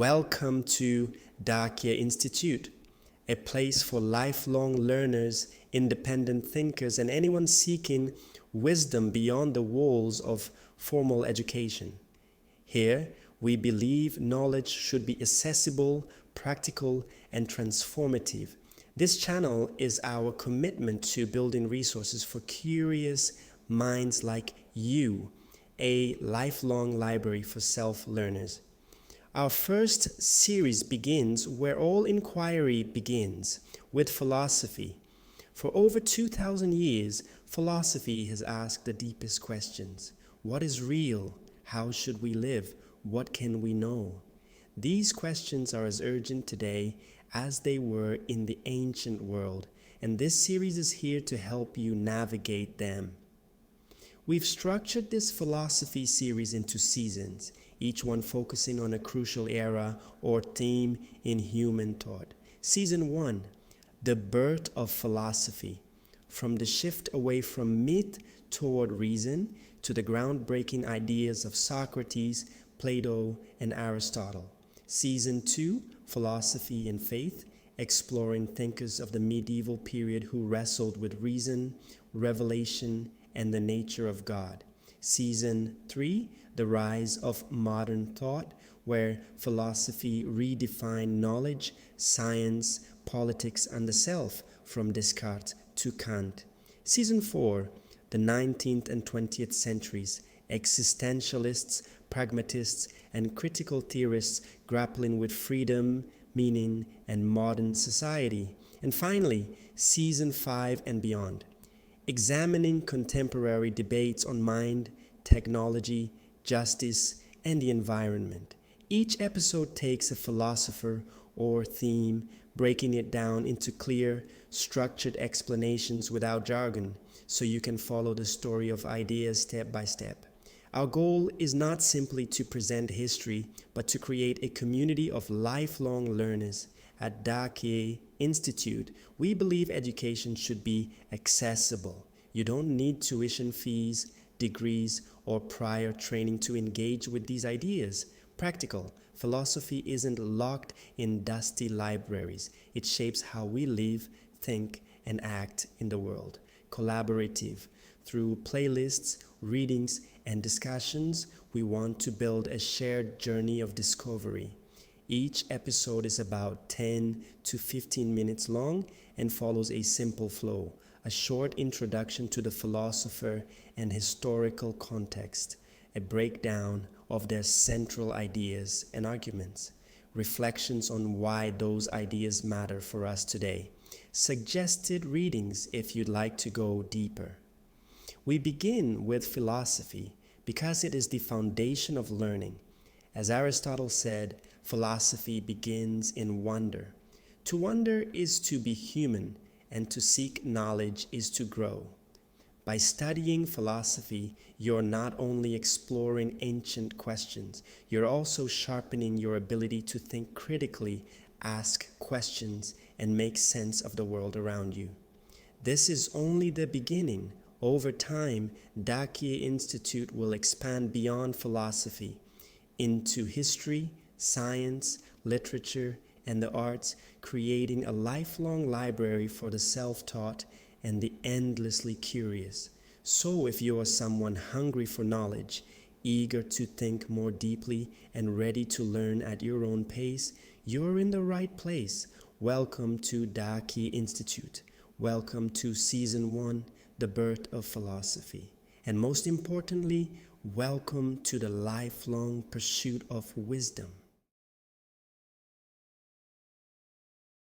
Welcome to Daakye Institute, a place for lifelong learners, independent thinkers, and anyone seeking wisdom beyond the walls of formal education. Here, we believe knowledge should be accessible, practical, and transformative. This channel is our commitment to building resources for curious minds like you, a lifelong library for self-learners. Our first series begins where all inquiry begins, with philosophy. For over 2,000 years, philosophy has asked the deepest questions. What is real? How should we live? What can we know? These questions are as urgent today as they were in the ancient world, and this series is here to help you navigate them. We've structured this philosophy series into seasons, each one focusing on a crucial era or theme in human thought. Season 1, the birth of philosophy, from the shift away from myth toward reason to the groundbreaking ideas of Socrates, Plato, and Aristotle. Season 2, philosophy and faith, exploring thinkers of the medieval period who wrestled with reason, revelation, and the nature of God. Season 3, the rise of modern thought, where philosophy redefined knowledge, science, politics, and the self, from Descartes to Kant. Season 4, the 19th and 20th centuries, existentialists, pragmatists, and critical theorists grappling with freedom, meaning, and modern society. And finally, Season 5 and beyond, examining contemporary debates on mind, technology, justice, and the environment. Each episode takes a philosopher or theme, breaking it down into clear, structured explanations without jargon, so you can follow the story of ideas step by step. Our goal is not simply to present history, but to create a community of lifelong learners. At Daakye Institute, we believe education should be accessible. You don't need tuition fees, degrees, or prior training to engage with these ideas. Practical philosophy isn't locked in dusty libraries. It shapes how we live, think, and act in the world. Collaborative. Through playlists, readings, and discussions, we want to build a shared journey of discovery. Each episode is about 10 to 15 minutes long and follows a simple flow, a short introduction to the philosopher and historical context, a breakdown of their central ideas and arguments, reflections on why those ideas matter for us today, suggested readings if you'd like to go deeper. We begin with philosophy because it is the foundation of learning. As Aristotle said, philosophy begins in wonder. To wonder is to be human, and to seek knowledge is to grow. By studying philosophy, you're not only exploring ancient questions, you're also sharpening your ability to think critically, ask questions, and make sense of the world around you. This is only the beginning. Over time, Daakye Institute will expand beyond philosophy into history, science, literature, and the arts, creating a lifelong library for the self-taught and the endlessly curious. So if you are someone hungry for knowledge, eager to think more deeply, and ready to learn at your own pace, you're in the right place. Welcome to Daakye Institute. Welcome to Season 1, the birth of philosophy. And most importantly, welcome to the lifelong pursuit of wisdom.